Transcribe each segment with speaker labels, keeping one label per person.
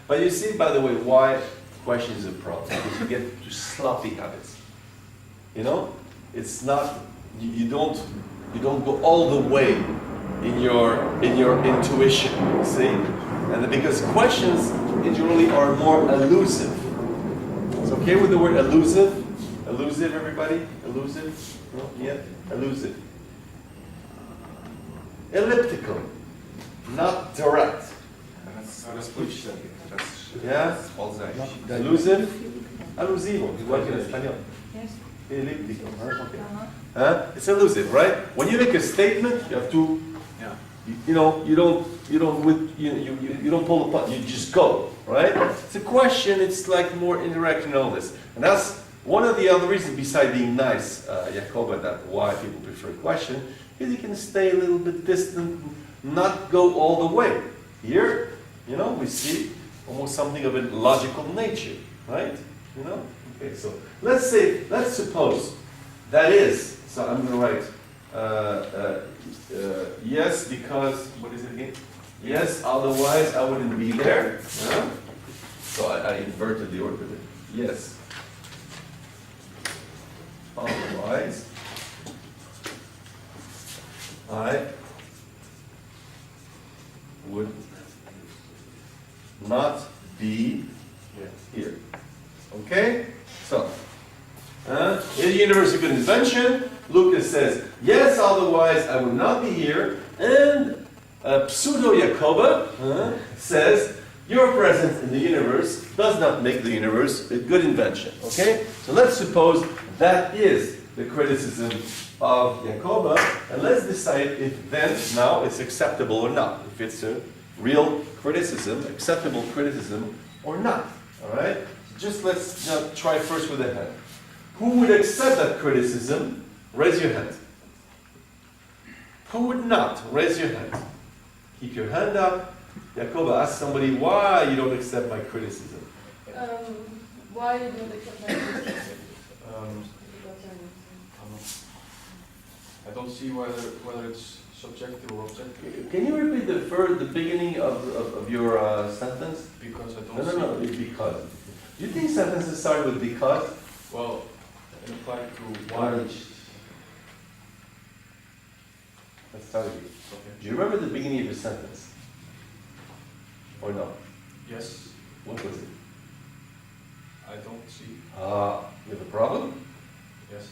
Speaker 1: But you see, by the way, why question is a problem? Because you get to sloppy habits. You know, it's not you don't go all the way in your intuition. See, and because questions generally are more elusive. It's okay with the word elusive? Elusive, everybody? Elusive? No? Yeah? Elusive. Elliptical. Not direct. Yeah? Elusive? Elusivo. Igual que en español. Elliptical. Okay. It's elusive, right? When you make a statement, you have to, you don't pull the button. You just go, right? It's a question. It's like more indirect and all this, and that's one of the other reasons, besides being nice, Jacoba, that why people prefer question, is you can stay a little bit distant, not go all the way. Here, we see almost something of a logical nature, right? Okay, so let's suppose that is, so I'm going to write yes, because, what is it again? Yes, otherwise I wouldn't be there. So I inverted the order. Yes, otherwise I would not be here. Okay? So, in the universe of good invention, Lucas says, yes, otherwise I would not be here. And Pseudo-Jacoba says, your presence in the universe does not make the universe a good invention. Okay? So let's suppose that is the criticism of Jacoba, and let's decide if then, now, it's acceptable or not. If it's a real criticism, acceptable criticism or not. Alright? Just let's try first with the hand. Who would accept that criticism? Raise your hand. Who would not? Raise your hand. Keep your hand up. Jacoba, ask somebody why you don't accept my criticism.
Speaker 2: Why you don't accept my criticism?
Speaker 3: I don't see whether it's subjective or objective.
Speaker 1: Can you repeat the beginning of your sentence?
Speaker 3: Because I don't see.
Speaker 1: No, it's because. Do you think sentences start with because?
Speaker 3: Well, it applies to why.
Speaker 1: Let's start with you.
Speaker 3: Okay.
Speaker 1: Do you remember the beginning of your sentence? Or no?
Speaker 3: Yes.
Speaker 1: What was it?
Speaker 3: I don't see.
Speaker 1: You have a problem?
Speaker 3: Yes.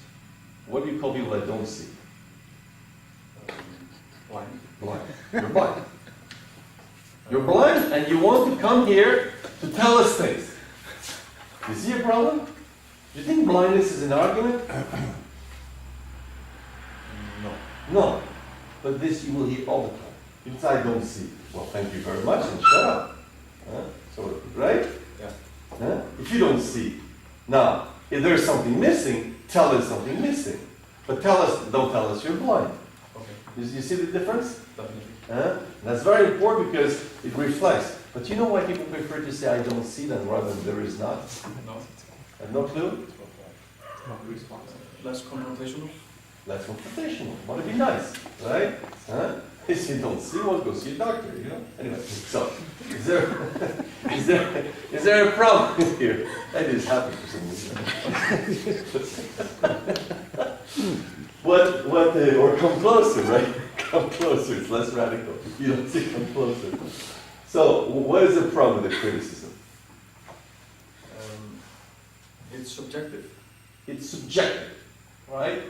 Speaker 1: What do you call people that don't see?
Speaker 3: Blind.
Speaker 1: Blind. You're blind. You're blind and you want to come here to tell us things. You see a problem? Do you think blindness is an argument?
Speaker 3: No.
Speaker 1: No. But this you will hear all the time. If I don't see. Well, thank you very much and shut up. So, right?
Speaker 3: Yeah.
Speaker 1: If you don't see. Now, if there's something missing, tell us something missing. But don't tell us you're blind.
Speaker 3: Okay.
Speaker 1: You see the difference?
Speaker 3: Definitely.
Speaker 1: That's very important because it reflects. But you know why people prefer to say I don't see than rather than there is not?
Speaker 3: No.
Speaker 1: Have no clue?
Speaker 3: Less confrontational.
Speaker 1: Less confrontational. Want to be nice, right? If you don't see, well, go see a doctor, Anyway, so, is there a problem here? That is happy for some reason. Or come closer, right? Come closer, it's less radical. You don't see, come closer. So, what is the problem with the criticism?
Speaker 3: It's subjective.
Speaker 1: It's subjective, right?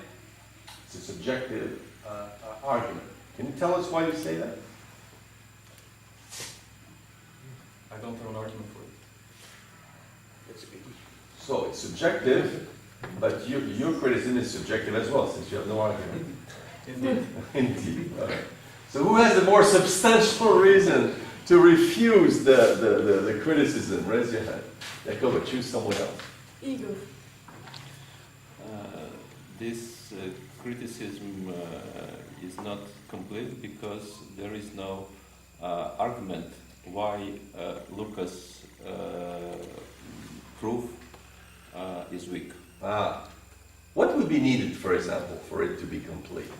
Speaker 1: It's a subjective argument. Can you tell us why you say that?
Speaker 3: I don't have an argument for it.
Speaker 1: So it's subjective, but your criticism is subjective as well, since you have no argument.
Speaker 3: Indeed.
Speaker 1: Indeed. Okay. So who has a more substantial reason to refuse the criticism? Raise your hand. Jacoba, choose someone else.
Speaker 2: Ego.
Speaker 4: This criticism is not complete because there is no argument why Lucas' proof is weak.
Speaker 1: What would be needed, for example, for it to be complete?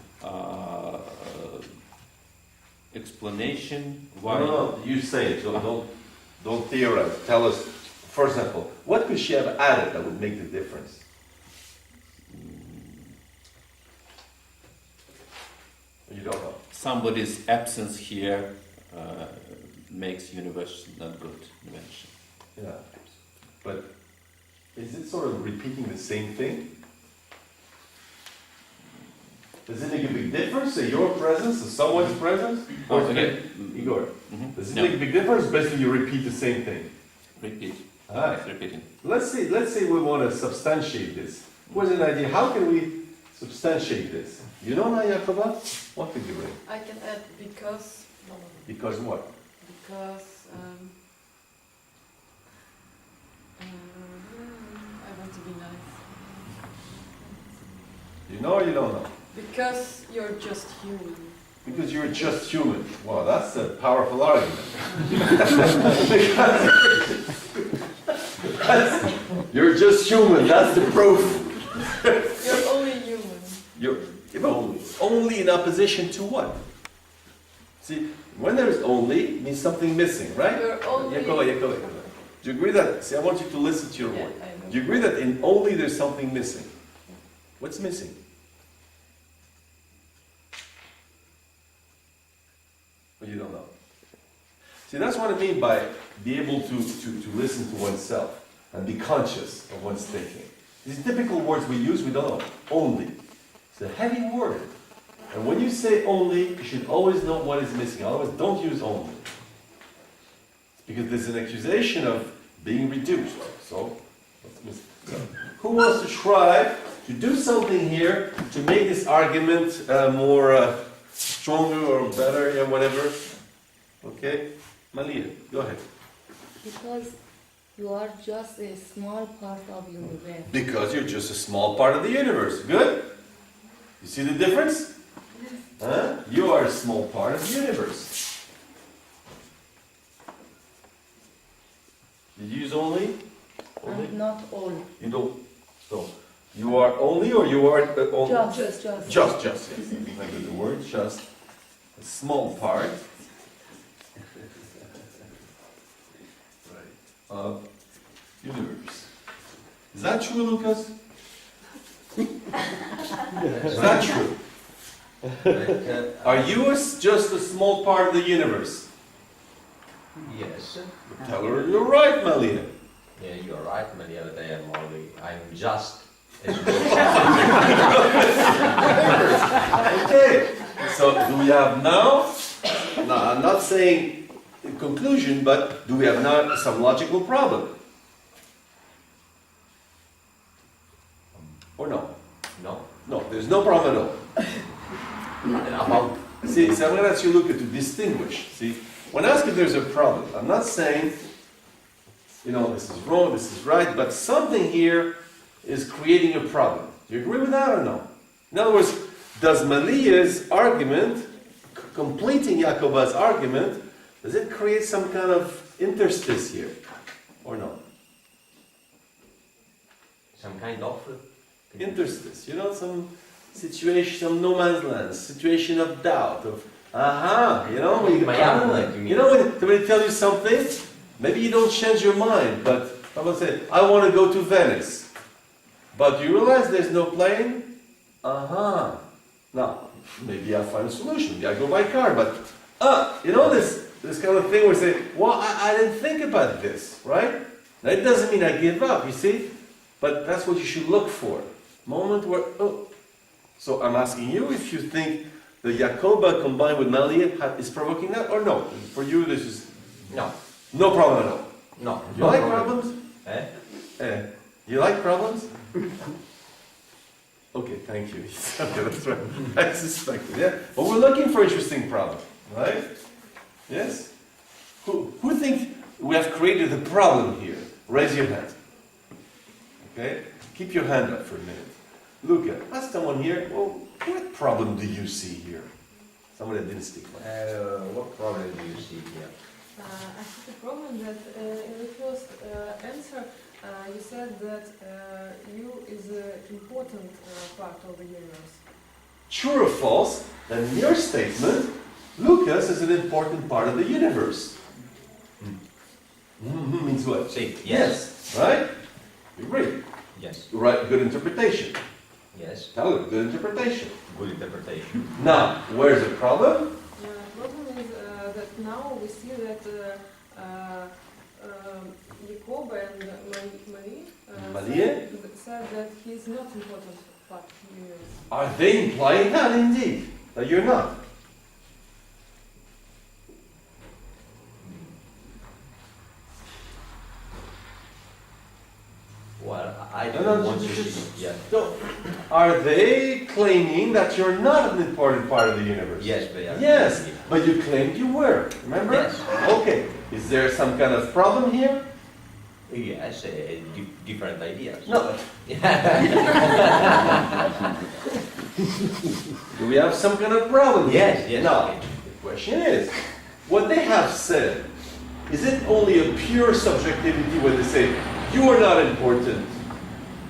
Speaker 4: Explanation why.
Speaker 1: No, you say it. Don't Don't theorize. Tell us, for example, what could she have added that would make the difference? You don't know.
Speaker 4: Somebody's absence here makes universe not good dimension.
Speaker 1: Yeah. But is it sort of repeating the same thing? Does it make a big difference? Say your presence or someone's presence? Or Igor, does it
Speaker 4: No.
Speaker 1: make a big difference? Basically, you repeat the same thing.
Speaker 4: Repeat.
Speaker 1: Alright.
Speaker 4: It's repeating.
Speaker 1: Let's say we want to substantiate this. What's an idea? How can we substantiate this? You know, Jakoba? What could you bring?
Speaker 2: I can add because. No,
Speaker 1: Because what?
Speaker 2: because. I want to be nice.
Speaker 1: You know or you don't know?
Speaker 2: Because you're just human.
Speaker 1: Because you're just human. Wow, that's a powerful argument. You're just human, that's the proof.
Speaker 2: You're only human.
Speaker 1: You're only in opposition to what? See, when there's only, it means something missing, right?
Speaker 2: You're only.
Speaker 1: Jakoba. Do you agree that, see, I want you to listen to your
Speaker 2: Yeah,
Speaker 1: word.
Speaker 2: I know.
Speaker 1: Do you agree that in only there's something missing? What's missing? Well, you don't know. See, that's what I mean by be able to listen to oneself and be conscious of one's thinking. These typical words we use, we don't know. Only. It's a heavy word. And when you say only, you should always know what is missing. Otherwise, don't use only. Because there's an accusation of being reduced. So, what's missing? So, who wants to try to do something here to make this argument more stronger or better, yeah, whatever? Okay? Malia, go ahead.
Speaker 5: Because you are just a small part of universe.
Speaker 1: Because you're just a small part of the universe. Good? You see the difference? Huh? You are a small part of the universe. Did you use only? Only?
Speaker 5: And not all.
Speaker 1: You don't. So, you are only or you are only?
Speaker 5: Just.
Speaker 1: Just, yes. Remember the word just. A small part. Of universe. Is that true, Lucas? Is that true? Are you just a small part of the universe?
Speaker 6: Yes.
Speaker 1: Tell her you're right, Malia.
Speaker 6: Yeah, you're right, Maria, but I'm just a small
Speaker 1: Okay. So do we have now? No, I'm not saying in conclusion, but do we have now some logical problem? Or no?
Speaker 6: No.
Speaker 1: No, there's no problem at all.
Speaker 6: About
Speaker 1: See, so I'm going to ask you, Luca, to distinguish. See, when I ask if there's a problem, I'm not saying, this is wrong, this is right, but something here is creating a problem. Do you agree with that or no? In other words, does Malia's argument, completing Jakoba's argument, does it create some kind of interstice here? Or no?
Speaker 6: some kind of
Speaker 1: Interstice, some situation, some no man's land, situation of doubt, of when you when somebody tells you something, maybe you don't change your mind, but someone say, I want to go to Venice. But you realize there's no plane? Now, maybe I'll find a solution. Maybe I go by car, but this kind of thing where you say, well, I didn't think about this, right? That doesn't mean I give up, you see? But that's what you should look for. Moment where, So I'm asking you if you think the Jakoba combined with Malia is provoking that or no? For you, this is
Speaker 6: no
Speaker 1: problem at all.
Speaker 6: no.
Speaker 1: You like problems?
Speaker 6: Eh?
Speaker 1: You like problems? Okay, thank you. Okay, that's right. I suspected, yeah. But we're looking for interesting problems, right? Yes? Who thinks we have created a problem here? Raise your hand. Okay? Keep your hand up for a minute. Luca, ask someone here, well, what problem do you see here? Someone that didn't speak much.
Speaker 6: What problem do you see here?
Speaker 2: I see the problem that in the first answer you said that you is an important part of the universe.
Speaker 1: True or false? Then in your statement, Lucas is an important part of the universe. means what?
Speaker 6: See, yes.
Speaker 1: Right? You agree?
Speaker 6: Yes.
Speaker 1: Right, good interpretation.
Speaker 6: Yes.
Speaker 1: Tell it, good interpretation.
Speaker 6: Good interpretation.
Speaker 1: Now, where's the problem?
Speaker 2: Problem is that now we see that Jacob and Marie said that he's not important part of the universe.
Speaker 1: Are they implying that indeed? That you're not?
Speaker 6: Well, I
Speaker 1: No,
Speaker 6: don't
Speaker 1: no,
Speaker 6: want to
Speaker 1: just-
Speaker 6: see. Yeah.
Speaker 1: No. Are they claiming that you're not an important part of the universe?
Speaker 6: Yes, they are.
Speaker 1: Yes, but you claimed you were, remember?
Speaker 6: Yes.
Speaker 1: Okay, is there some kind of problem here?
Speaker 6: Yes, different ideas.
Speaker 1: No. Do we have some kind of problem?
Speaker 6: Yes, yes.
Speaker 1: Now, the question is, what they have said, is it only a pure subjectivity when they say, you are not important?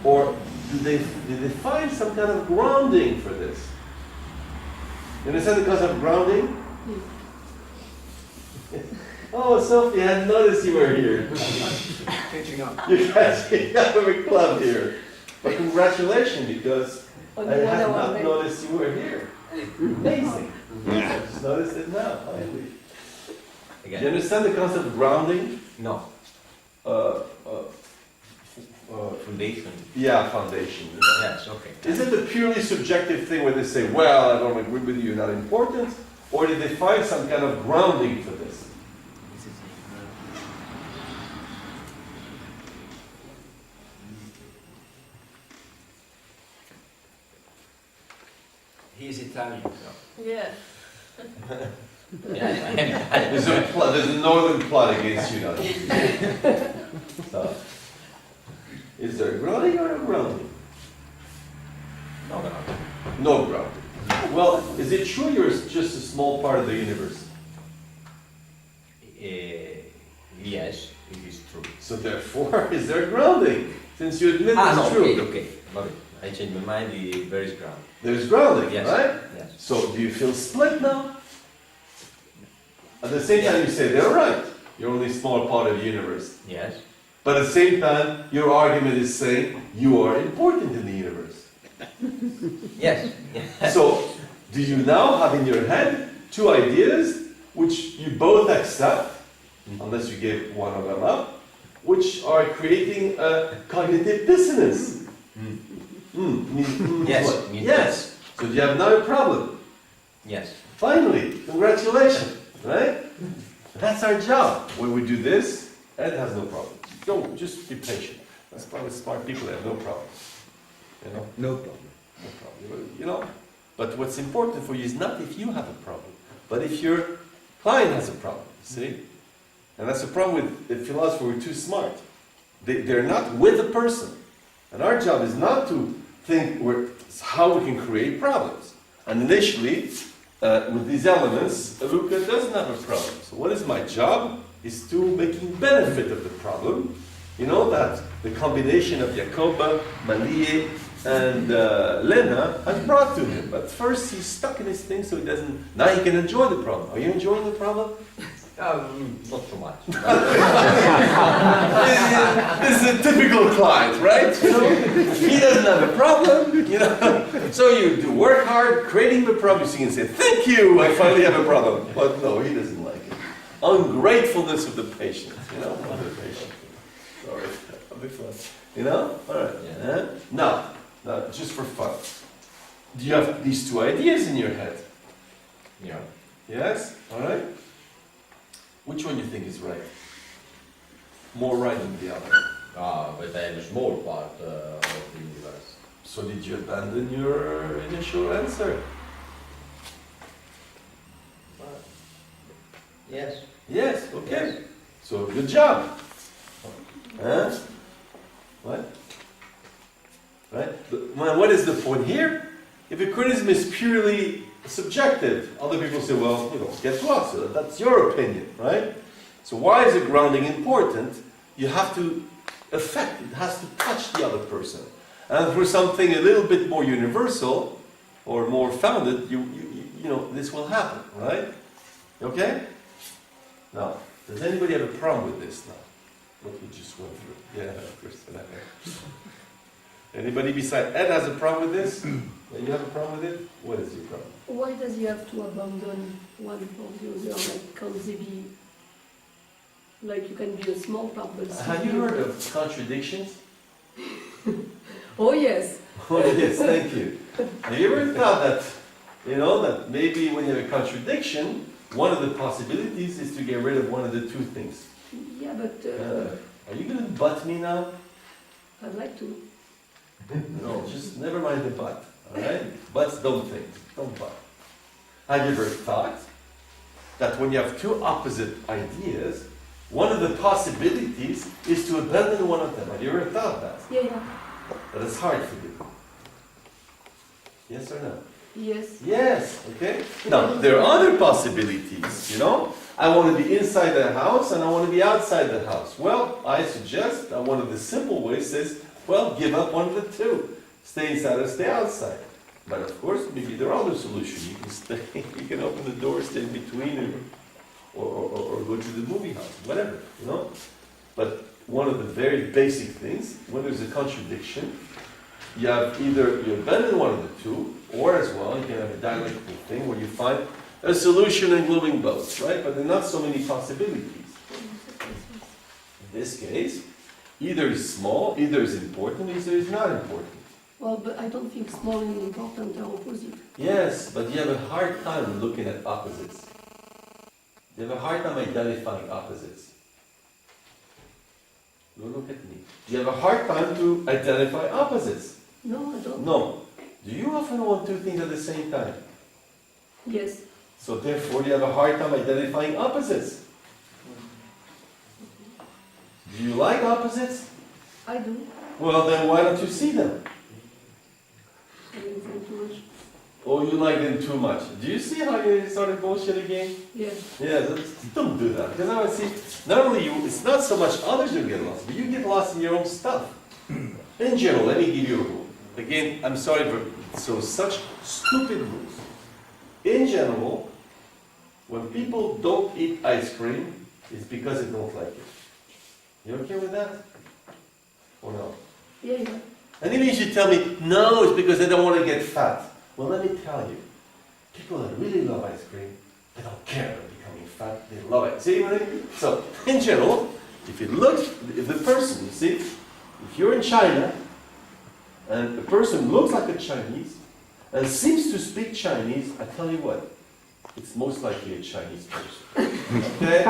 Speaker 1: Or do they find some kind of grounding for this? You understand the concept of grounding? Oh, Sophie, I hadn't noticed you were here.
Speaker 3: Catching up.
Speaker 1: You guys have a club here. But congratulations, because I had not noticed you were here. Amazing. I just noticed it now, finally. Do you
Speaker 6: Again.
Speaker 1: understand the concept of grounding?
Speaker 6: No. Foundation.
Speaker 1: Yeah, foundation. You know.
Speaker 6: Yes, okay.
Speaker 1: Is it a purely subjective thing where they say, well, I don't agree with you, you're not important? Or did they find some kind of grounding for this?
Speaker 3: He's Italian.
Speaker 2: Yeah.
Speaker 6: Yeah.
Speaker 1: There's a northern plot against you now. So, is there a grounding or a grounding?
Speaker 6: No, no.
Speaker 1: No grounding. Well, is it true you're just a small part of the universe?
Speaker 6: Yes, it is true.
Speaker 1: So therefore, is there grounding? Since you admit it's
Speaker 6: no,
Speaker 1: true.
Speaker 6: okay. Got it. I changed my mind. There is ground.
Speaker 1: There's grounding,
Speaker 6: Yes.
Speaker 1: right?
Speaker 6: Yes.
Speaker 1: So do you feel split now? At the same time, you say they're right. You're only a small part of the universe.
Speaker 6: Yes.
Speaker 1: But at the same time, your argument is saying you are important in the universe.
Speaker 6: Yes.
Speaker 1: So, do you now have in your head two ideas which you both accept, unless you gave one of them up, which are creating a cognitive dissonance?
Speaker 6: Yes.
Speaker 1: What? Yes. So you have now a problem.
Speaker 6: Yes.
Speaker 1: Finally, congratulations, right? That's our job. When we do this, Ed has no problem. Don't, just be patient. That's probably smart people that have no problem. You know?
Speaker 3: No problem.
Speaker 1: No problem. You know? But what's important for you is not if you have a problem, but if your client has a problem, see? And that's the problem with the philosophers who are too smart. They're not with the person. And our job is not to think how we can create problems. And initially, with these elements, Luca doesn't have a problem. So what is my job? Is to making benefit of the problem. You know that the combination of Jacoba, Malie, and Lena has brought to him. But first he's stuck in his thing, so he doesn't. Now he can enjoy the problem. Are you enjoying the problem?
Speaker 6: Not so much.
Speaker 1: This is a typical client, right? You know, he doesn't have a problem. You know, so you do work hard creating the problem. So you can say, "Thank you, I finally have a problem." But no, he doesn't like it. Ungratefulness of the patient. You know, of the patient. Sorry, a bit fun. You know, all right.
Speaker 6: Yeah.
Speaker 1: Now, just for fun, do you have these two ideas in your head?
Speaker 6: Yeah.
Speaker 1: Yes. All right. Which one do you think is right? More right than the other.
Speaker 6: But I am a small part of the universe.
Speaker 1: So did you abandon your initial answer?
Speaker 6: Yes.
Speaker 1: Yes, okay.
Speaker 6: Yes.
Speaker 1: So good job. Huh? What? Right? Well, what is the point here? If a criticism is purely subjective, other people say, well, you know, guess what? So that's your opinion, right? So why is the grounding important? You have to affect, it has to touch the other person. And for something a little bit more universal or more founded, you know, this will happen, right? Okay? Now, does anybody have a problem with this now? what we just went through. Yeah, of course. Anybody beside Ed has a problem with this? You have a problem with it? What is your problem?
Speaker 7: Why does he have to abandon one for the other? Like, can't they be, like, you can be a small part, but still
Speaker 1: Have you
Speaker 7: be-
Speaker 1: heard of contradictions?
Speaker 7: Oh, yes.
Speaker 1: Oh, yes, thank you. Have you ever thought that, that maybe when you have a contradiction, one of the possibilities is to get rid of one of the two things?
Speaker 7: Yeah, but
Speaker 1: Are you going to butt me now?
Speaker 7: I'd like to.
Speaker 1: No, just never mind the butt, all right? Butts don't think, don't butt. Have you ever thought that when you have two opposite ideas, one of the possibilities is to abandon one of them? Have you ever thought that?
Speaker 7: Yeah.
Speaker 1: That is hard for you. Yes or no?
Speaker 7: Yes.
Speaker 1: Yes, okay? Now, there are other possibilities, I want to be inside the house and I want to be outside the house. Well, I suggest that one of the simple ways says, well, give up one of the two. Stay inside or stay outside. But of course, maybe there are other solutions. You can stay, you can open the door, stay in between, or go to the movie house, whatever, But one of the very basic things, when there's a contradiction, you have either you abandon one of the two, or as well, you can have a dialectical thing where you find a solution including both, right? But there are not so many possibilities. In this case, either is small, either is important, either is not important.
Speaker 7: Well, but I don't think small and important are opposite.
Speaker 1: Yes, but you have a hard time looking at opposites. You have a hard time identifying opposites. Don't look at me. Do you have a hard time to identify opposites?
Speaker 7: No, I don't.
Speaker 1: No. Do you often want two things at the same time?
Speaker 7: Yes.
Speaker 1: So therefore you have a hard time identifying opposites. Do you like opposites?
Speaker 7: I do.
Speaker 1: Well then why don't you see them?
Speaker 7: I didn't think too much.
Speaker 1: Oh, you like them too much. Do you see how you started bullshit again?
Speaker 7: Yeah.
Speaker 1: Yeah, don't do that. Because now I see, not only you, it's not so much others who get lost, but you get lost in your own stuff. In general, let me give you a rule. Again, I'm sorry for such stupid rules. In general, when people don't eat ice cream, it's because they don't like it. You okay with that? Or no?
Speaker 7: Yeah.
Speaker 1: And then you should tell me, no, it's because they don't want to get fat. Well, let me tell you, people that really love ice cream, they don't care about becoming fat, they love it. See what I mean? So, in general, if the person, you see, if you're in China, and the person looks like a Chinese, and seems to speak Chinese, I tell you what, it's most likely a Chinese person. Okay?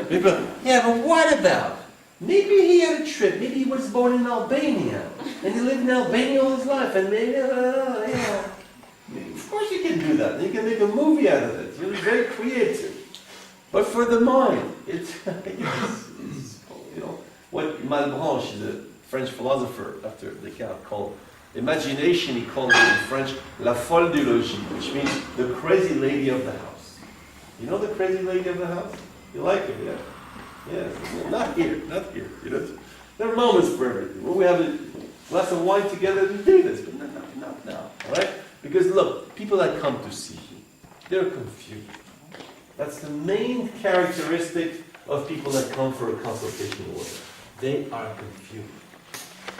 Speaker 1: People, yeah, but what about? Maybe he had a trip, maybe he was born in Albania, and he lived in Albania all his life, and maybe, of course you can do that. You can make a movie out of it. You're very creative. But for the mind, it's what Malebranche, the French philosopher after Descartes, called imagination. He called it in French la folle du logis, which means the crazy lady of the house. You know the crazy lady of the house? You like her, yeah? Yes. Not here. There are moments for everything. When we have a glass of wine together, we do this, but not now. All right? Because look, people that come to see you, they're confused. That's the main characteristic of people that come for a consultation order. They are confused.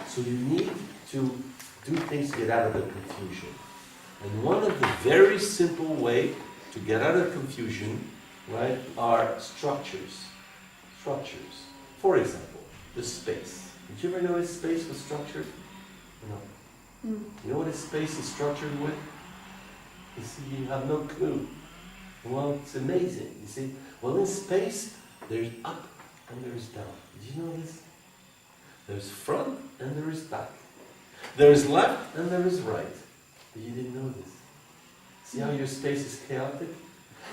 Speaker 1: So you need to do things to get out of the confusion. And one of the very simple way to get out of confusion, right, are structures. Structures. For example, the space. Did you ever know a space was structured? No. You know what a space is structured with? You see, you have no clue. Well, it's amazing. You see, well, in space, there's up and there's down. Did you know this? There's front and there is back. There is left and there is right. But you didn't know this. See how your space is chaotic?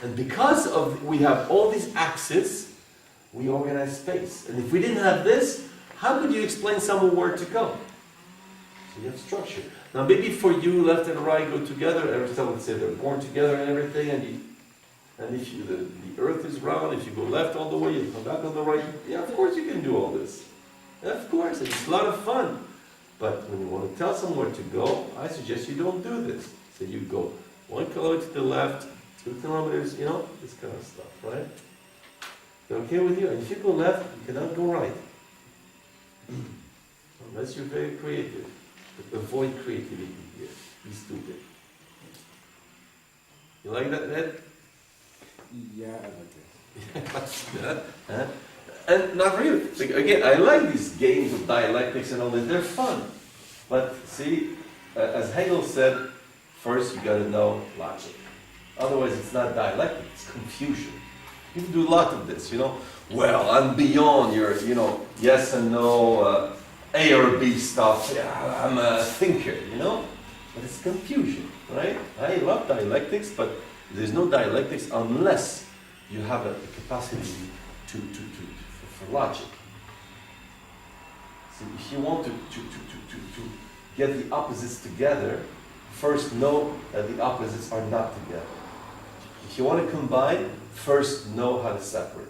Speaker 1: And because we have all these axes, we organize space. And if we didn't have this, how could you explain somewhere where to go? So you have structure. Now maybe for you, left and right go together. Aristotle would say they're born together and everything. And if the earth is round, if you go left all the way, you come back on the right. Yeah, of course you can do all this. Of course, it's a lot of fun. But when you want to tell someone where to go, I suggest you don't do this. So you go 1 kilometer to the left, 2 kilometers, this kind of stuff, right? Is that okay with you? And if you go left, you cannot go right. Unless you're very creative. But avoid creativity here. Be stupid. You like that, Ed?
Speaker 8: Yeah, I like that.
Speaker 1: Yeah, huh? And not really. Like, again, I like these games of dialectics and all that. They're fun. But see, as Hegel said, first you got to know logic. Otherwise, it's not dialectic, it's confusion. People do a lot of this, you know. Well, I'm beyond your, you know, yes and no, A or B stuff. Yeah, I'm a thinker, you know. But it's confusion, right? I love dialectics, but there's no dialectics unless you have a capacity for logic. So if you want to get the opposites together, first know that the opposites are not together. If you want to combine, first know how to separate.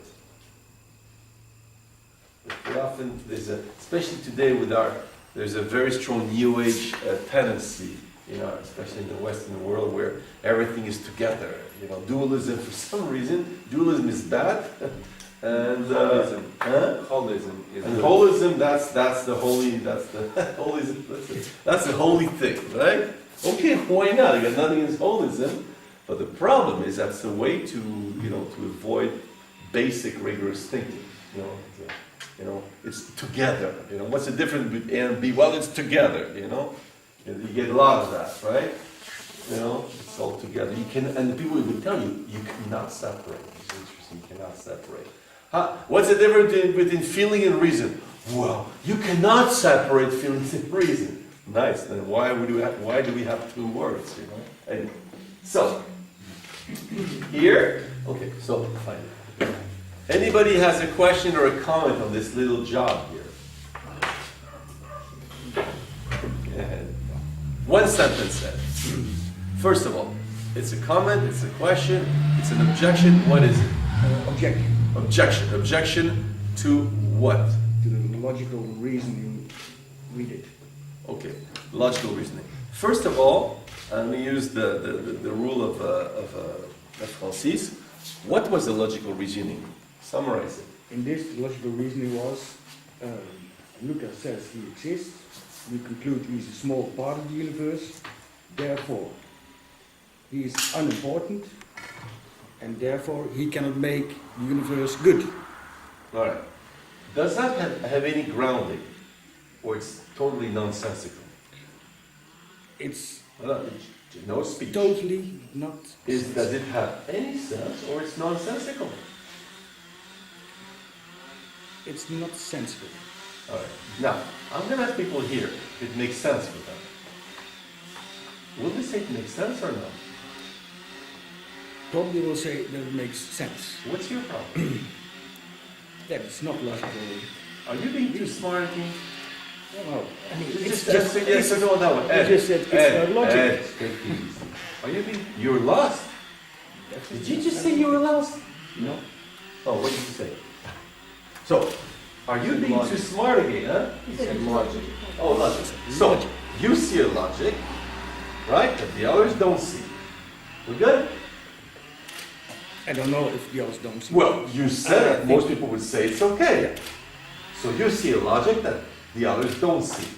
Speaker 1: But often especially today there's a very strong New Age tendency, you know, especially in the Western world where everything is together. You know, dualism for some reason, dualism is bad. And
Speaker 8: Holism is
Speaker 1: and
Speaker 8: good.
Speaker 1: holism, that's the holy, holism, that's the holy thing, right? Okay, why not? I got nothing against holism, but the problem is that's a way to, you know, to avoid basic rigorous thinking. You know, it's together. You know, what's the difference between A and B? Well, it's together. You know, you get a lot of that, right? You know, it's all together. You can, and people will tell you, you cannot separate. It's interesting. You cannot separate. What's the difference between feeling and reason? Well, you cannot separate feelings and reason. Nice. Then why do we have two words? You know. Anyway, so here, okay. So fine. Anybody has a question or a comment on this little job here? Yeah. One sentence said. First of all, it's a comment, it's a question, it's an objection. What is it?
Speaker 8: Objection
Speaker 1: Objection. Objection to what?
Speaker 8: to the logical reason you read it.
Speaker 1: Okay, logical reasoning. First of all, let me use the rule of Francis. What was the logical reasoning? Summarize it.
Speaker 8: In this, logical reasoning was, Lucas says he exists, we conclude he's a small part of the universe, therefore he is unimportant, and therefore he cannot make the universe good.
Speaker 1: All right. Does that have any grounding, or it's totally nonsensical?
Speaker 8: It's
Speaker 1: No speech.
Speaker 8: totally not.
Speaker 1: Does it have any sense, or it's nonsensical?
Speaker 8: It's not sensible.
Speaker 1: All right. Now, I'm going to ask people here if it makes sense for them. Will they say it makes sense or not?
Speaker 8: Probably will say that it makes sense.
Speaker 1: What's your problem?
Speaker 8: That it's not logical.
Speaker 1: Are you being too smart again?
Speaker 8: No, I mean,
Speaker 1: Just answer yes or no on that one. Ed,
Speaker 8: just said it's not logical.
Speaker 1: Ed, take it easy. Are you being... You're lost? Did you just say you were lost?
Speaker 8: No.
Speaker 1: Oh, what did you say? So, are you being too smart again, huh?
Speaker 7: He said logic.
Speaker 1: Oh, logic. So, you see a logic, right, that the others don't see. We good?
Speaker 8: I don't know if the others don't see.
Speaker 1: Well, you said it. Most people would say it's okay. So you see a logic that the others don't see.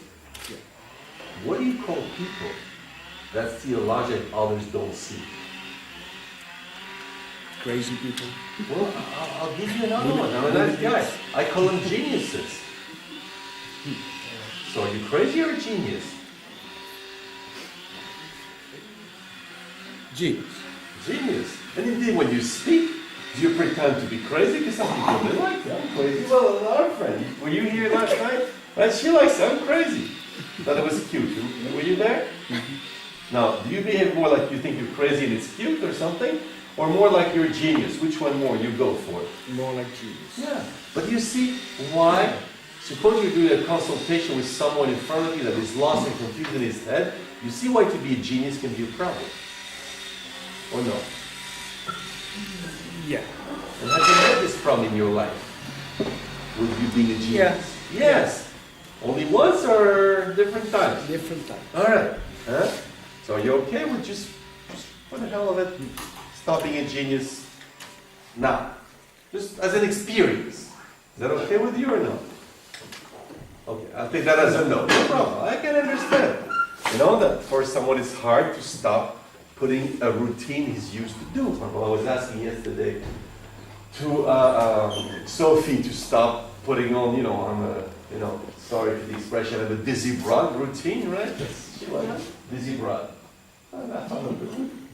Speaker 8: Yeah.
Speaker 1: What do you call people that see a logic others don't see?
Speaker 8: Crazy people.
Speaker 1: Well, I'll give you another one. I'm a nice guy. I call them geniuses. So are you crazy or a genius?
Speaker 8: Genius.
Speaker 1: Genius. And indeed, when you speak, do you pretend to be crazy? Because some people they like that. I'm crazy. Well, our friend, were you here last night? Well, she likes it. I'm crazy. Thought it was cute. Were you there? Now, do you behave more like you think you're crazy and it's cute or something? Or more like you're a genius? Which one more? You go for it.
Speaker 8: More like genius.
Speaker 1: Yeah. But you see why? Suppose you're doing a consultation with someone in front of you that is lost and confused in his head. You see why to be a genius can be a problem. Or no?
Speaker 8: Yeah.
Speaker 1: And have you had this problem in your life? With you being a genius?
Speaker 8: Yeah.
Speaker 1: Yes. Only once or different times?
Speaker 8: Different type.
Speaker 1: Alright. Huh? So are you okay with just for the hell of it, stop being a genius now? Just as an experience. Is that okay with you or no? Okay, I'll take that as a no. No problem. I can understand. You know that for someone it's hard to stop putting a routine he's used to do. I was asking yesterday to Sophie to stop putting on, sorry for the expression, of a dizzy broad routine, right? She likes dizzy broad.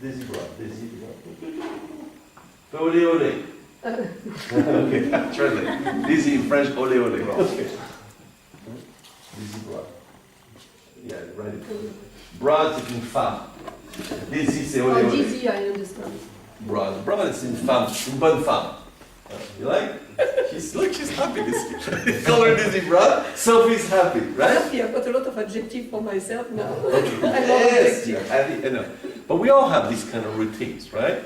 Speaker 1: Dizzy broad, dizzy broad. Ole ole. Okay, translate. Dizzy in French, ole ole. Okay. Dizzy broad. Yeah, right. Broad, c'est une femme. Dizzy, c'est ole
Speaker 7: Oh,
Speaker 1: ole.
Speaker 7: dizzy, I understand.
Speaker 1: Broad. Broad, c'est une femme, une bonne femme. You like? She's happy. This call her Dizzy broad. Sophie's happy, right?
Speaker 7: Happy, I've got a lot of adjectives for myself now.
Speaker 1: Okay.
Speaker 7: I love
Speaker 1: Yes,
Speaker 7: adjectives.
Speaker 1: you're happy. I know. But we all have these kind of routines, right?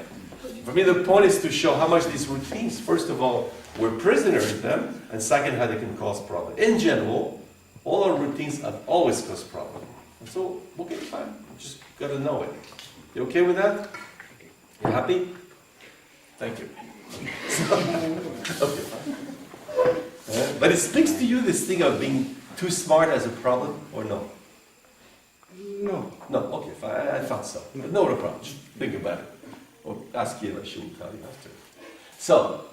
Speaker 1: For me, the point is to show how much these routines, first of all, we're prisoners in them, and second, how they can cause problems. In general, all our routines have always caused problems. And so, okay, fine. Just gotta know it. You okay with that? You happy? Thank you. Okay, fine. But it speaks to you this thing of being too smart as a problem, or no?
Speaker 8: No.
Speaker 1: No, okay, fine. I thought so. But no problem. Just think about it. Or ask Eva, she will tell you after. So,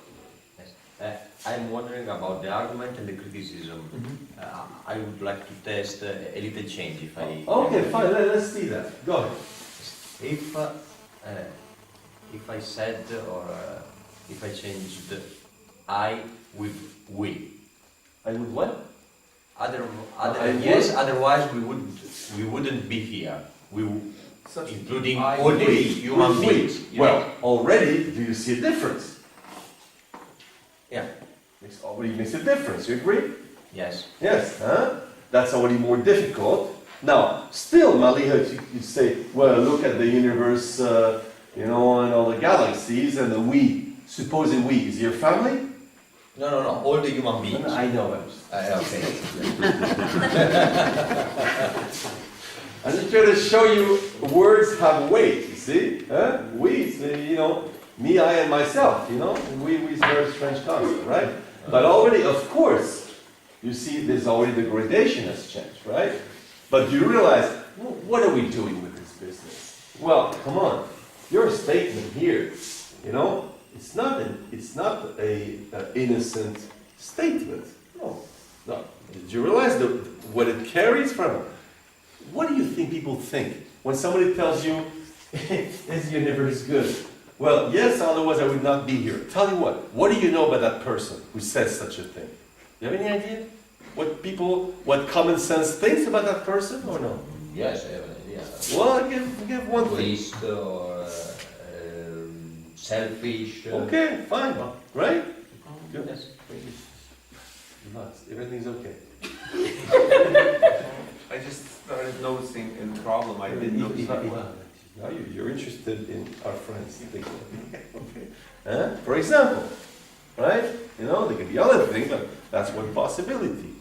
Speaker 6: I'm wondering about the argument and the criticism. I would like to test a little change if I...
Speaker 1: okay, fine. Let's see that. Go ahead.
Speaker 6: If I said or if I changed I with we.
Speaker 1: I would what?
Speaker 6: Yes, otherwise we wouldn't be here. Including
Speaker 1: I
Speaker 6: all the
Speaker 1: we.
Speaker 6: human
Speaker 1: We.
Speaker 6: beings.
Speaker 1: Well, already, do you see a difference?
Speaker 6: Yeah.
Speaker 1: It already makes a difference. You agree?
Speaker 6: Yes.
Speaker 1: Yes. Huh? That's already more difficult. Now, still, Maliha, you say, well, look at the universe, and all the galaxies, and the we. Supposing we is your family?
Speaker 6: No, all the human beings.
Speaker 1: I know it.
Speaker 6: Okay.
Speaker 1: I'm just trying to show you words have weight, you see? Huh? We, me, I, and myself, We is a very strange concept, right? But already, of course, you see there's already the gradation has changed, right? But you realize, what are we doing with this business? Well, come on. Your statement here, it's not a innocent statement. No. Did you realize what it carries from? What do you think people think when somebody tells you this universe is good? Well, yes, otherwise I would not be here. Tell you what do you know about that person who says such a thing? You have any idea? What common sense thinks about that person or no?
Speaker 6: Yes, I have an idea.
Speaker 1: Well, give one thing.
Speaker 6: Egoist or selfish.
Speaker 1: Okay, fine, right? Good.
Speaker 6: Yes.
Speaker 1: Everything's okay.
Speaker 9: I just started noticing a problem. I didn't notice before.
Speaker 1: Now you're interested in our friends. Okay. Huh? For example, right? There could be other things, but that's one possibility.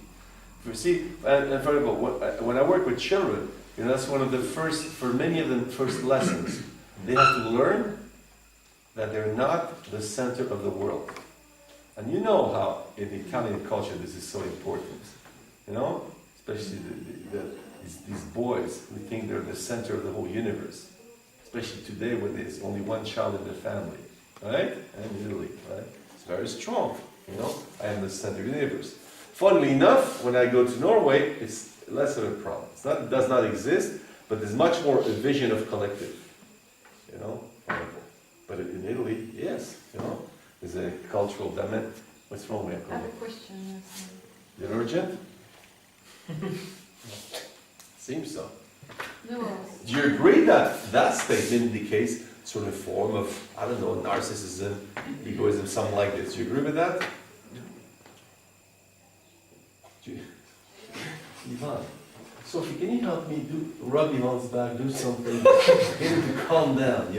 Speaker 1: You see, and for example, when I work with children, that's one of the first, for many of them, first lessons. They have to learn that they're not the center of the world. And you know how in the Italian culture this is so important. Especially these boys who think they're the center of the whole universe. Especially today when there's only one child in the family. Right? And in Italy, right? It's very strong. I am the center of the universe. Funnily enough, when I go to Norway, it's less of a problem. It does not exist, but there's much more a vision of collective. But in Italy, yes, there's a cultural dimension. What's wrong with
Speaker 2: I have a question.
Speaker 1: Is it urgent? Seems so.
Speaker 2: No.
Speaker 1: Do you agree that that statement indicates sort of form of, narcissism, egoism, something like this? Do you agree with that? Ivan, Sophie, can you help me rub Ivan's back, do something, get him to calm down,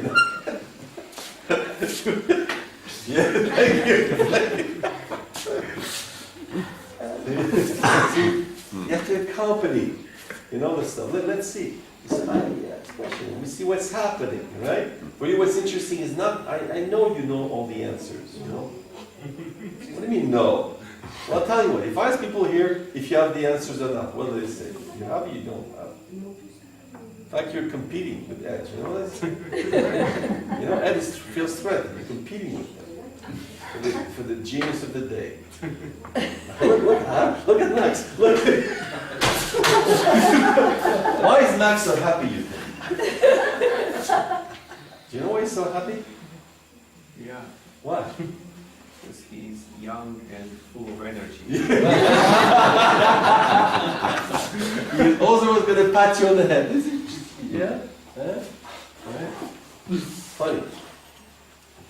Speaker 1: Yeah, thank you. You have to accompany, the stuff. Let's see. Question. We see what's happening, right? For you, what's interesting is not. I know you know all the answers. What do you mean no? Well, I'll tell you what, if I ask people here if you have the answers or not, what do they say? You have it, you don't have it. In fact, you're competing with Ed, you know this? You know, Ed feels threatened, you're competing with him for the genius of the day. Look at Max, look. Why is Max so happy, you think? Do you know why he's so happy?
Speaker 9: Yeah,
Speaker 1: Why?
Speaker 9: because he's young and full of energy.
Speaker 1: He also was going to pat you on the head, is he? Yeah? Huh? Right? Funny.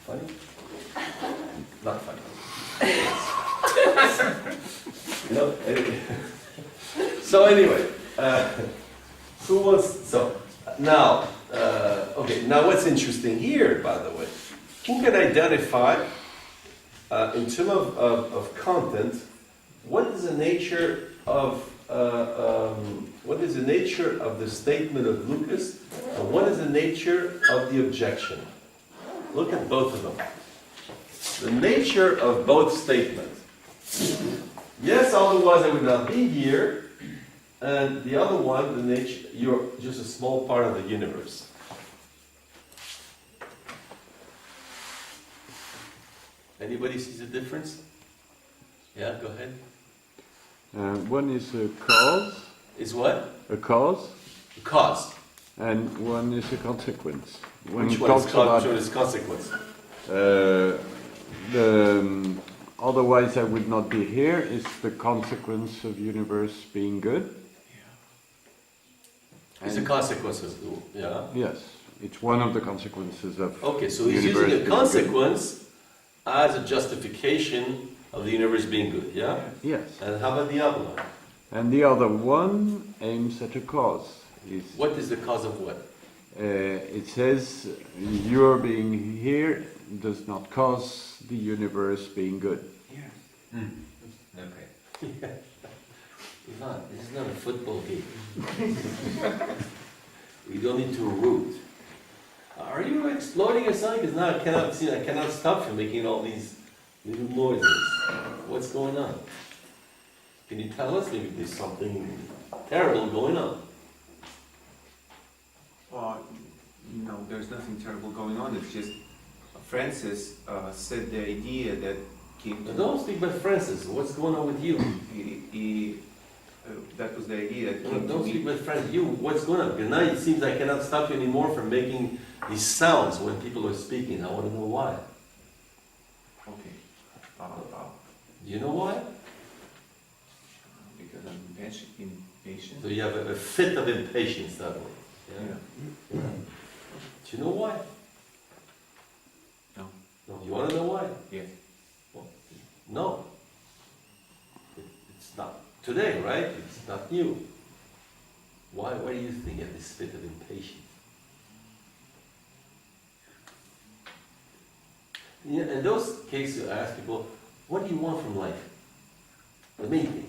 Speaker 1: Funny? Not funny. You know, anyway. So anyway, who wants, so now, okay, now what's interesting here, by the way, who can identify, in terms of content, what is the nature of the statement of Lucas, and what is the nature of the objection? Look at both of them. The nature of both statements. Yes, otherwise I would not be here. And the other one, the nature, you're just a small part of the universe. Anybody sees a difference? Yeah, go ahead.
Speaker 10: One is a cause.
Speaker 1: Is what?
Speaker 10: A cause.
Speaker 1: Cause.
Speaker 10: And one is a consequence. When
Speaker 1: Which
Speaker 10: it
Speaker 1: one is
Speaker 10: talks
Speaker 1: cause,
Speaker 10: about
Speaker 1: which one is consequence?
Speaker 10: otherwise I would not be here is the consequence of universe being good.
Speaker 1: It's a consequence of, yeah.
Speaker 10: Yes, it's one of the consequences of.
Speaker 1: Okay, so he's
Speaker 10: universe
Speaker 1: using a
Speaker 10: being
Speaker 1: consequence as a justification of the universe being good, yeah?
Speaker 10: good. Yes,
Speaker 1: And how about the other one?
Speaker 10: and the other one aims at a cause.
Speaker 1: What is the cause of what?
Speaker 10: It says your being here does not cause the universe being good.
Speaker 6: Okay.
Speaker 1: Ivan, this is not a football game. We don't need to root. Are you exploding or something? Because now I cannot stop from making all these little noises. What's going on? Can you tell us? Maybe there's something terrible going on.
Speaker 9: No, there's nothing terrible going on. It's just Francis said the idea that came
Speaker 1: Now
Speaker 9: to.
Speaker 1: don't speak about Francis. What's going on with you?
Speaker 9: That was the idea that
Speaker 1: No,
Speaker 9: came to
Speaker 1: don't
Speaker 9: me.
Speaker 1: speak about Francis. You, what's going on? Because now it seems I cannot stop you anymore from making these sounds when people are speaking. I want to know why.
Speaker 9: Okay.
Speaker 1: Do you know why?
Speaker 9: Because I'm impatient.
Speaker 1: So you have a fit of impatience that way.
Speaker 9: Yeah.
Speaker 1: Do you know why?
Speaker 9: No.
Speaker 1: No. You want to know why?
Speaker 9: Yes.
Speaker 1: Well, no. It's not today, right? It's not new. Why do you think you have this fit of impatience? Yeah, in those cases, I ask people, what do you want from life? The main thing.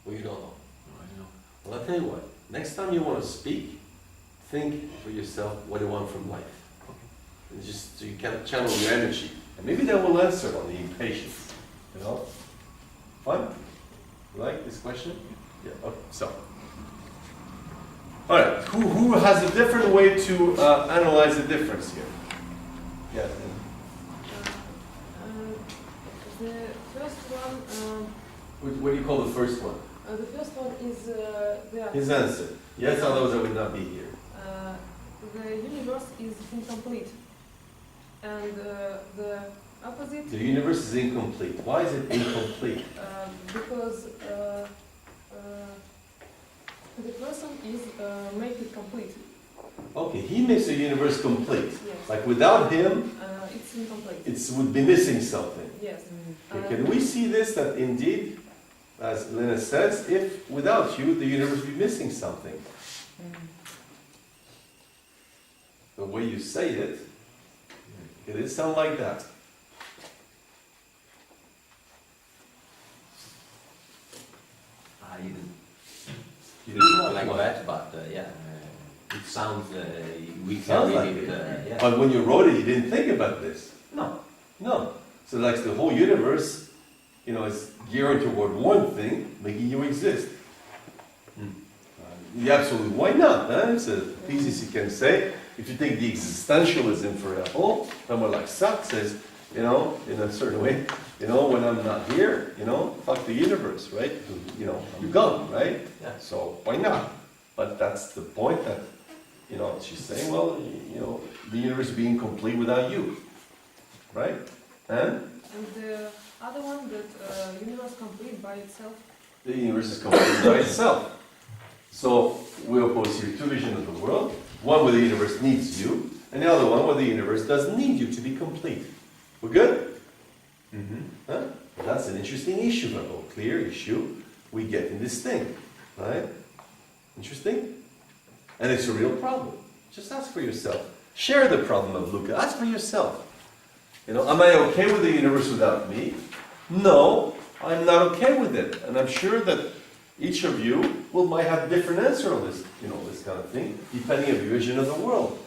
Speaker 1: Well, you don't know.
Speaker 9: No, I know.
Speaker 1: Well, I'll tell you what. Next time you want to speak, think for yourself what you want from life. And just so you can channel your energy. And maybe that will answer on the impatience. You know? Fun? You like this question? Yeah. Okay. So. All right. Who has a different way to analyze the difference here? Yeah.
Speaker 2: The first one,
Speaker 1: What do you call the first one?
Speaker 2: the first one is
Speaker 1: His answer. Yes, otherwise I would not be here.
Speaker 2: the universe is incomplete, and the opposite.
Speaker 1: The universe is incomplete. Why is it incomplete?
Speaker 2: Because the person is make it complete.
Speaker 1: Okay, he makes the universe complete.
Speaker 2: Yes.
Speaker 1: Like without him,
Speaker 2: It's incomplete.
Speaker 1: it would be missing something.
Speaker 2: Yes.
Speaker 1: Okay, can we see this, that indeed, as Lena says, if without you, the universe would be missing something? The way you say it, it did sound like that.
Speaker 6: I didn't
Speaker 1: You didn't
Speaker 6: like
Speaker 1: what?
Speaker 6: that, but yeah. It sounds, we can
Speaker 1: Sounds
Speaker 6: read
Speaker 1: like
Speaker 6: it,
Speaker 1: it.
Speaker 6: yeah.
Speaker 1: But when you wrote it, you didn't think about this.
Speaker 6: No.
Speaker 1: No. So like the whole universe, you know, is gearing toward one thing, making you exist. Yeah, absolutely. Why not? Huh? It's a thesis you can say. If you take the existentialism, for example, someone like Sartre says, you know, in a certain way, you know, when I'm not here, you know, fuck the universe, right? You know, I'm gone, right?
Speaker 6: Yeah.
Speaker 1: So why not? But that's the point that, you know, she's saying, well, you know, the universe being complete without you, right? And
Speaker 2: And the other one, that universe complete by itself.
Speaker 1: the universe is complete by itself. So we oppose here two visions of the world. One where the universe needs you, and the other one where the universe doesn't need you to be complete. We're good?
Speaker 6: Mm-hmm.
Speaker 1: Huh? That's an interesting issue, a whole clear issue we get in this thing. Right? Interesting? And it's a real problem. Just ask for yourself. Share the problem of Luca. Ask for yourself. You know, am I okay with the universe without me? No, I'm not okay with it. And I'm sure that each of you might have a different answer on this, you know, this kind of thing, depending on your vision of the world.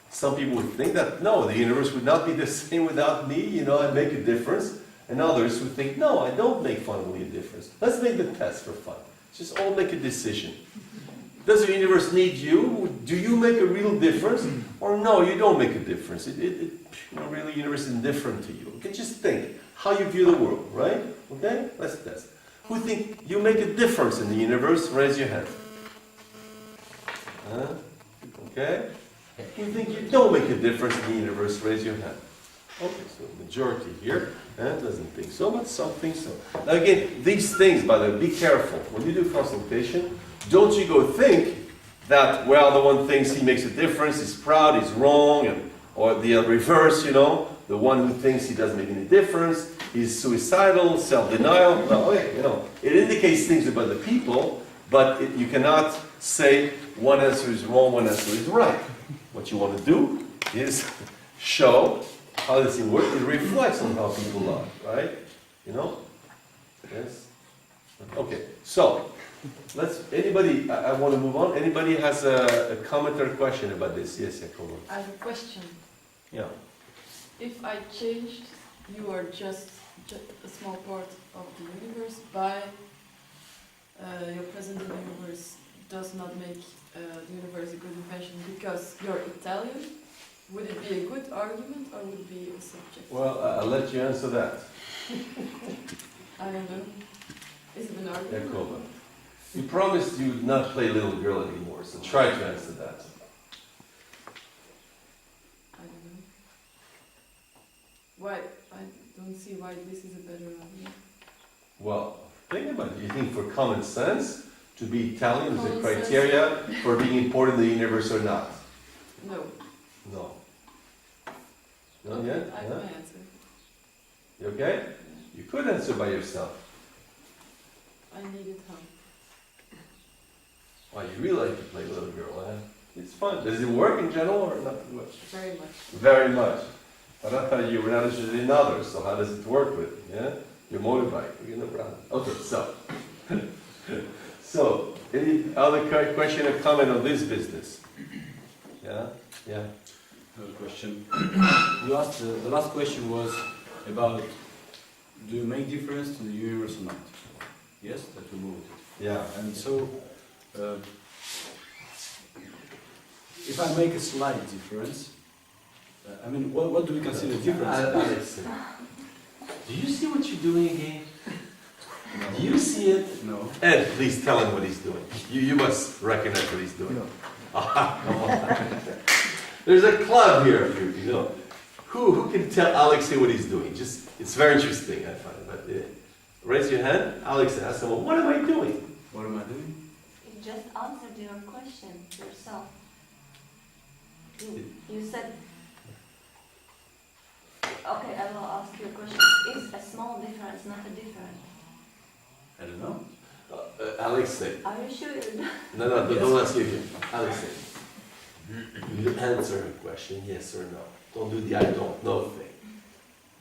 Speaker 1: Some people would think that, no, the universe would not be the same without me, you know, I make a difference. And others would think, no, I don't make fundamentally a difference. Let's make the test for fun. Just all make a decision. Does the universe need you? Do you make a real difference? Or no, you don't make a difference. You know, really, the universe is indifferent to you. Okay, just think how you view the world, right? Okay, let's test. Who think you make a difference in the universe? Raise your hand. Okay. Who think you don't make a difference in the universe? Raise your hand. Okay, so majority here doesn't think so, but some think so. Now again, these things, by the way, be careful. When you do consultation, don't you go think that, well, the one thinks he makes a difference, he's proud, he's wrong, or the reverse, you know, the one who thinks he doesn't make any difference, he's suicidal, self-denial. No, okay, you know, it indicates things about the people, but you cannot say one answer is wrong, one answer is right. What you want to do is show how this thing works. It reflects on how people are, right? You know? Yes? Okay, so, anybody, I want to move on. Anybody has a comment or a question about this? Yes, Jacobo.
Speaker 11: I have a question.
Speaker 1: Yeah.
Speaker 11: If I changed, you are just a small part of the universe by your present in the universe does not make the universe a good invention because you're Italian, would it be a good argument or would it be a subject?
Speaker 1: Well, I'll let you answer that.
Speaker 11: I don't know. Is it an argument?
Speaker 1: Jacobo. You promised you would not play little girl anymore, so try to answer that.
Speaker 11: I don't know. Why? I don't see why this is a better argument.
Speaker 1: Well, think about it. Do you think for common sense, to be Italian is a
Speaker 11: Common
Speaker 1: criteria for being important in the universe or not?
Speaker 11: No.
Speaker 1: No. Not
Speaker 11: Okay,
Speaker 1: yet?
Speaker 11: I have
Speaker 1: Yeah?
Speaker 11: my answer.
Speaker 1: You okay? You could answer by yourself.
Speaker 11: I needed help.
Speaker 1: Why, you really like to play little girl, huh? It's fun. Does it work in general or not too much?
Speaker 11: Very much.
Speaker 1: Very much. But I thought you were not interested in others, so how does it work with it? Yeah? Your motorbike, you're no problem. Okay, so. So, any other question or comment on this business? Yeah? Yeah.
Speaker 12: Another question. You asked, the last question was about, do you make difference to the universe or not? Yes, that we moved it.
Speaker 1: Yeah.
Speaker 12: And so, if I make a slight difference, I mean, what do we consider difference?
Speaker 1: Do you see what you're doing again? Do you see it?
Speaker 12: No.
Speaker 1: Ed, please tell him what he's doing. You must recognize what he's doing.
Speaker 8: No.
Speaker 1: Come on. There's a club here of you know. Who can tell Alex what he's doing? Just, it's very interesting, I find. But raise your hand. Alex asked him, well, what am I doing?
Speaker 12: What am I doing?
Speaker 5: You just answered your question yourself. You said, okay, I will ask you a question. Is a small difference not a difference?
Speaker 12: I don't know.
Speaker 1: Alex said.
Speaker 5: Are you sure you're not?
Speaker 1: No, don't ask you again. Alex said. You answer a question, yes or no. Don't do the I don't know thing.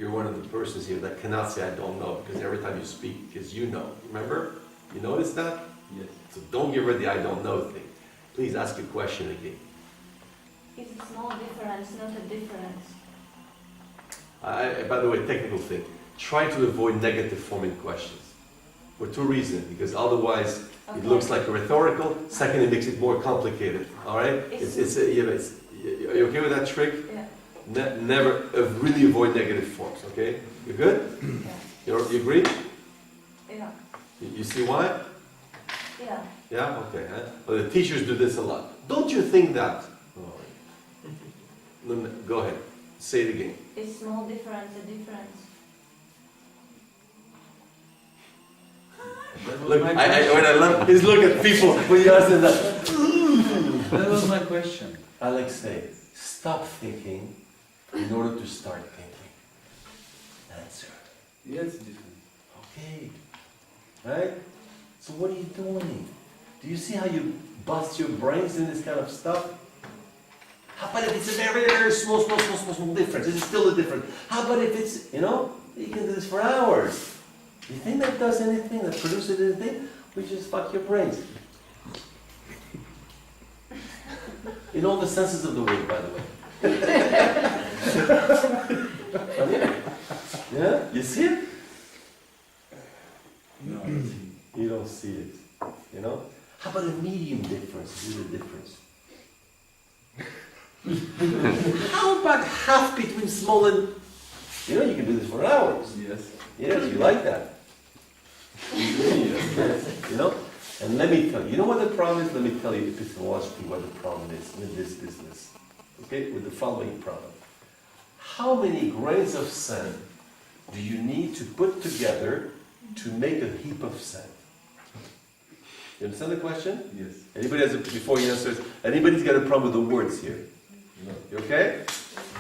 Speaker 1: You're one of the persons here that cannot say I don't know, because every time you speak, because you know. Remember? You notice that?
Speaker 12: Yes.
Speaker 1: So don't get rid of the I don't know thing. Please ask a question again.
Speaker 5: It's a small difference, not a difference.
Speaker 1: By the way, technical thing. Try to avoid negative forming questions. For two reasons. Because otherwise
Speaker 5: Okay.
Speaker 1: it looks like a rhetorical. Second, it makes it more complicated. All right? Are you okay with that trick?
Speaker 5: Yeah.
Speaker 1: Never really avoid negative forms. Okay? You good?
Speaker 5: Yeah.
Speaker 1: You agree?
Speaker 5: Yeah.
Speaker 1: You see why?
Speaker 5: Yeah.
Speaker 1: Yeah. Okay. Huh? Well, the teachers do this a lot. Don't you think that? All right. No, go ahead. Say it again.
Speaker 5: It's small difference, a difference.
Speaker 1: Look, when I love his look at people when you ask them that.
Speaker 12: That was my question.
Speaker 1: Alexei, stop thinking in order to start thinking. Answer.
Speaker 12: Yeah, it's different.
Speaker 1: Okay. Right? So what are you doing? Do you see how you bust your brains in this kind of stuff? How about if it's a very, very small difference? It's still a difference. How about if it's, you can do this for hours. You think that does anything, that produces anything? We just fuck your brains. In all the senses of the word, by the way. Yeah? You see it?
Speaker 12: No, I don't see.
Speaker 1: You don't see it. How about a medium difference? Is it a difference? How about half between small and... you can do this for hours.
Speaker 12: Yes.
Speaker 1: Yes, you like that. Yes. And let me tell you, what the problem is? Let me tell you epistemologically what the problem is with this business. Okay? With the following problem. How many grains of sand do you need to put together to make a heap of sand? You understand the question?
Speaker 12: Yes.
Speaker 1: Anybody has before he answers, anybody's got a problem with the words here? You okay?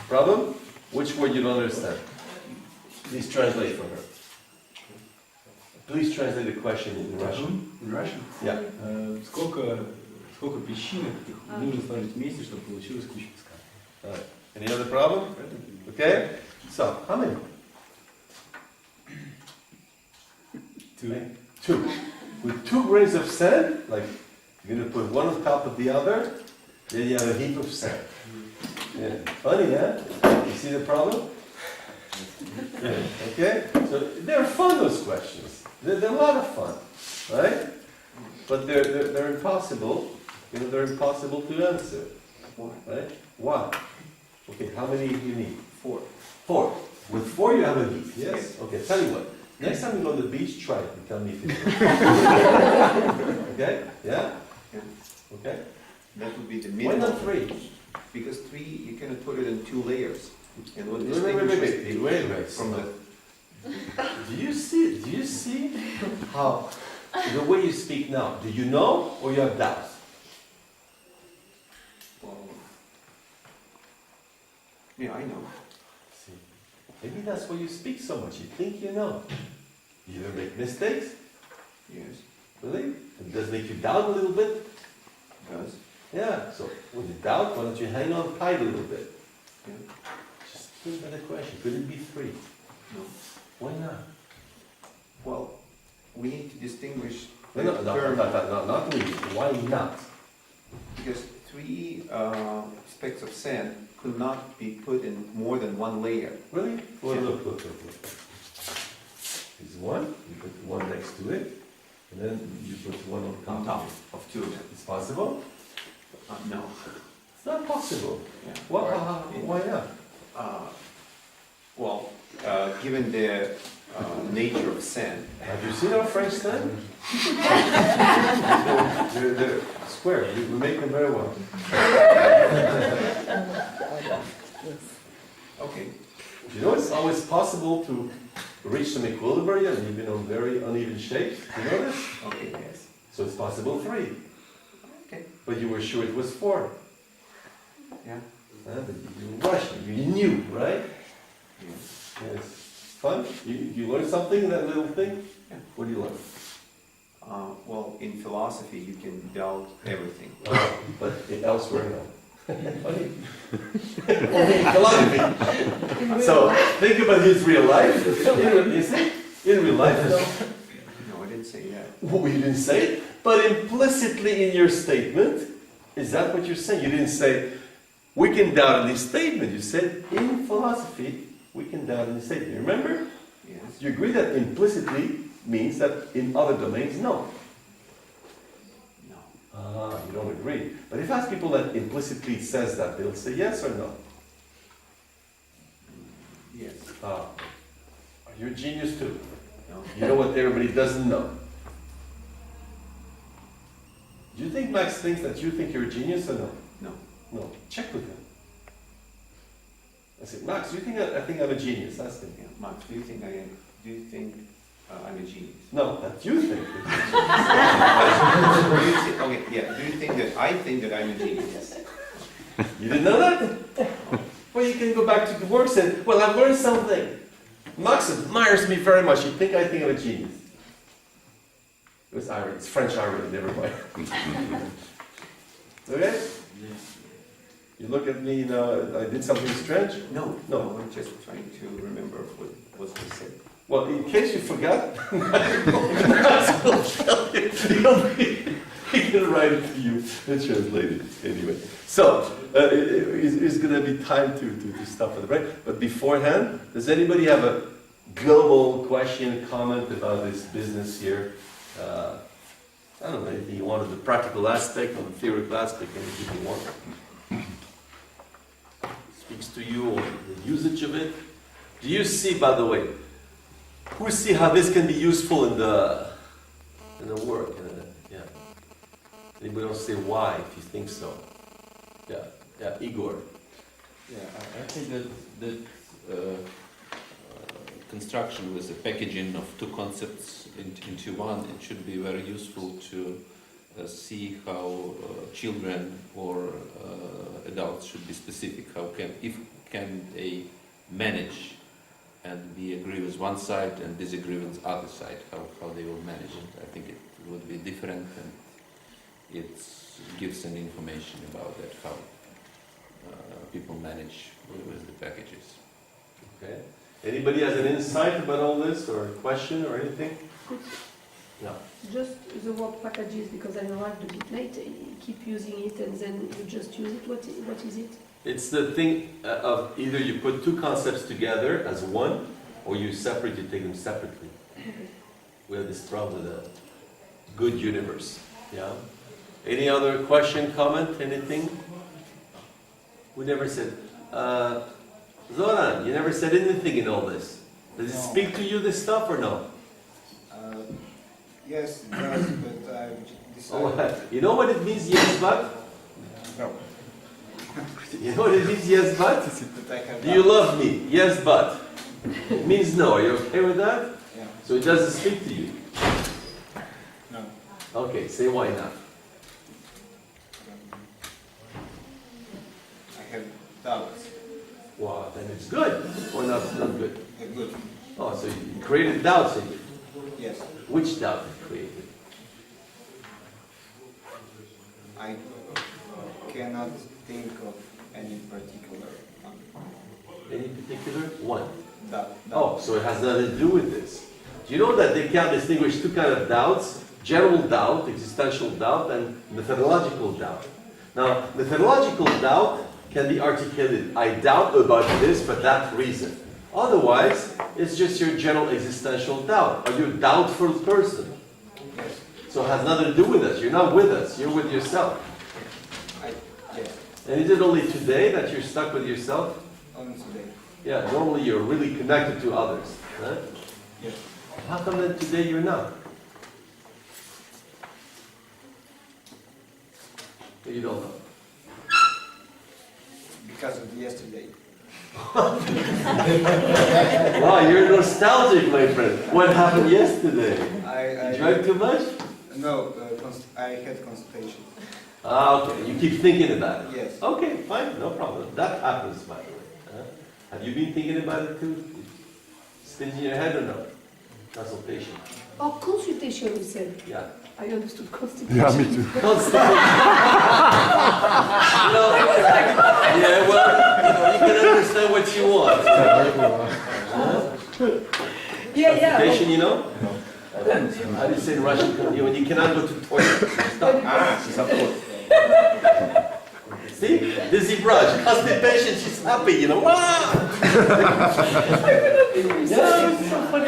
Speaker 1: Problem? Which word you don't understand? Please translate for her. Please translate the question in Russian.
Speaker 12: In Russian?
Speaker 1: Yeah.
Speaker 12: Сколько песчинок нужно сложить вместе, чтобы получилась куча песка?
Speaker 1: Any other problem? Okay? So, how many? Two. With 2 grains of sand, like you're going to put one on top of the other, then you have a heap of sand. Yeah. Funny, huh? You see the problem? Yeah. Okay? So they're fun, those questions. They're a lot of fun, right? But they're impossible. They're impossible to answer. Right? Why? Okay, how many do you need? 4. With 4 you have a heap, yes? Okay, tell you what. Next time you go to the beach, try it and tell me if it's okay? Yeah? Okay?
Speaker 9: That would be the
Speaker 1: Why
Speaker 9: minimum.
Speaker 1: not 3?
Speaker 9: Because 3, you cannot put it in 2 layers. And what
Speaker 1: Wait,
Speaker 9: distinguishes from the...
Speaker 1: Do you see how the way you speak now? Do you know or you have doubts?
Speaker 9: Well, yeah, I know.
Speaker 1: See, maybe that's why you speak so much. You think you know. You ever make mistakes?
Speaker 9: Yes,
Speaker 1: Really? It does make you doubt a little bit?
Speaker 9: it does.
Speaker 1: Yeah. So when you doubt, why don't you hang on tight a little bit?
Speaker 9: Yeah.
Speaker 1: Just think of the question. Could it be 3?
Speaker 9: No.
Speaker 1: Why not?
Speaker 9: Well, we need to distinguish
Speaker 1: No,
Speaker 9: the term,
Speaker 1: not me. Why not?
Speaker 9: because 3 specks of sand could not be put in more than 1 layer.
Speaker 1: Really? Well,
Speaker 9: Yeah.
Speaker 1: look. Here's 1, you put 1 next to it, and then you put 1 on top.
Speaker 9: Of 2 of them.
Speaker 1: It's possible?
Speaker 9: No.
Speaker 1: It's not possible.
Speaker 9: Yeah.
Speaker 1: Why not?
Speaker 9: Well, given the nature of sand,
Speaker 1: Have you seen our French sand? they're square. We make them very well.
Speaker 9: okay,
Speaker 1: It's always possible to reach some equilibrium even on very uneven shapes. You know this?
Speaker 9: okay, yes.
Speaker 1: So it's possible 3.
Speaker 9: Okay.
Speaker 1: But you were sure it was 4.
Speaker 9: Yeah.
Speaker 1: But you were Russian. You knew, right?
Speaker 9: Yes.
Speaker 1: Yes. Fun? You learned something in that little thing?
Speaker 9: Yeah.
Speaker 1: What do you learn?
Speaker 9: Well, in philosophy, you can doubt everything.
Speaker 1: But elsewhere, no. Funny. Only in philosophy. So, think about his real life. You see? In real life, no.
Speaker 9: No, I didn't say that.
Speaker 1: Well, you didn't say it, but implicitly in your statement, is that what you're saying? You didn't say, We can doubt any statement. You said in philosophy, we can doubt any statement. You remember?
Speaker 9: Yes.
Speaker 1: You agree that implicitly means that in other domains, no.
Speaker 9: No.
Speaker 1: Ah, you don't agree. But if I ask people that implicitly it says that, they'll say yes or no.
Speaker 9: Yes.
Speaker 1: Ah, you're a genius too.
Speaker 9: No.
Speaker 1: You know what everybody doesn't know. Do you think Max thinks that you think you're a genius or no?
Speaker 9: No.
Speaker 1: No. Check with him. I said, Max, do you think I think I'm a genius? Ask him.
Speaker 9: Yeah. Max, do you think I'm a genius?
Speaker 1: No, that you think.
Speaker 9: Do you think, okay, yeah. Do you think that I think that I'm a genius?
Speaker 1: You didn't know that? Well, you can go back to the work and say, well, I've learned something. Max admires me very much. You think I think I'm a genius? It was irony. It's French irony, never mind. Okay? You look at me, you know, I did something strange?
Speaker 9: No.
Speaker 1: No.
Speaker 9: I'm just trying to remember what was said.
Speaker 1: Well, in case you forgot, Max will tell you. He can write it to you and translate it anyway. So, it's going to be time to stop for the break. But beforehand, does anybody have a global question, comment about this business here? I don't know, anything you want on the practical aspect, on the theoretical aspect, anything you want. Speaks to you, or the usage of it. Do you see, by the way, who see how this can be useful in the work? Yeah. Anybody else say why, if you think so? Yeah, Igor.
Speaker 4: Yeah, I think that construction with the packaging of two concepts into one, it should be very useful to see how children or adults should be specific. Can they manage and we agree with one side and disagree with the other side, how they will manage it. I think it would be different, and it gives some information about that, how people manage with the packages.
Speaker 1: Okay. Anybody has an insight about all this, or a question, or anything? No.
Speaker 7: Just the word packages, because I arrived a bit late. You keep using it and then you just use it. What is it?
Speaker 1: It's the thing of either you put two concepts together as one, or you separate, you take them separately. We have this problem with a good universe. Yeah. Any other question, comment, anything? We never said. Zoran, you never said anything in all this. Does it speak to you, this stuff, or no?
Speaker 13: Yes, it does, but I decided...
Speaker 1: Oh, you know what it means, yes, but?
Speaker 13: No.
Speaker 1: You know what it means, yes, but? Do you love me? Yes, but. It means no. Are you okay with that?
Speaker 13: Yeah.
Speaker 1: So it doesn't speak to you?
Speaker 13: No.
Speaker 1: Okay, say why not.
Speaker 13: I have doubts.
Speaker 1: Well, then it's good, or not good?
Speaker 13: Good.
Speaker 1: Oh, so you created doubts in you?
Speaker 13: Yes.
Speaker 1: Which doubt you created?
Speaker 13: I cannot think of any particular one.
Speaker 1: Any particular one?
Speaker 13: Doubt.
Speaker 1: Oh, so it has nothing to do with this. Do you know that they can distinguish two kinds of doubts? General doubt, existential doubt, and methodological doubt. Now, methodological doubt can be articulated. I doubt about this for that reason. Otherwise, it's just your general existential doubt. Are you a doubtful person?
Speaker 13: Yes.
Speaker 1: So it has nothing to do with us. You're not with us. You're with yourself.
Speaker 13: Yes.
Speaker 1: And is it only today that you're stuck with yourself?
Speaker 13: Only today.
Speaker 1: Yeah, normally you're really connected to others. Huh?
Speaker 13: Yes.
Speaker 1: How come then today you're not? You don't know.
Speaker 13: Because of yesterday.
Speaker 1: Wow, you're nostalgic, my friend. What happened yesterday?
Speaker 13: I
Speaker 1: You drank too much?
Speaker 13: No, I had consultation.
Speaker 1: Ah, okay. You keep thinking about it.
Speaker 13: Yes.
Speaker 1: Okay, fine, no problem. That happens, by the way. Have you been thinking about it too? Spins in your head or no? Consultation.
Speaker 7: Oh, consultation, you said.
Speaker 1: Yeah.
Speaker 7: I understood constitution.
Speaker 10: Yeah, me too.
Speaker 1: Constipation. Yeah, well, you can understand what you want.
Speaker 7: Yeah.
Speaker 1: Constipation, you know? How do you say in Russian? When you cannot go to the toilet. Stop.
Speaker 13: Ah, support.
Speaker 1: It's See, the zebra, she has the patient, she's happy, you know. Wow! Yeah, it's so funny.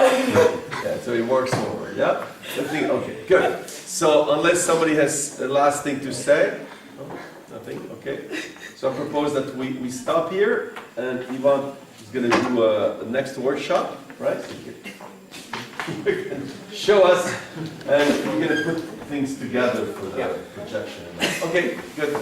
Speaker 1: Yeah, so it works more, yeah? Okay, good. So unless somebody has a last thing to say, no, nothing, okay. So I propose that we stop here, and Ivan is going to do a next workshop, right? Show us, and we're going to put things together for the projection. Okay, good.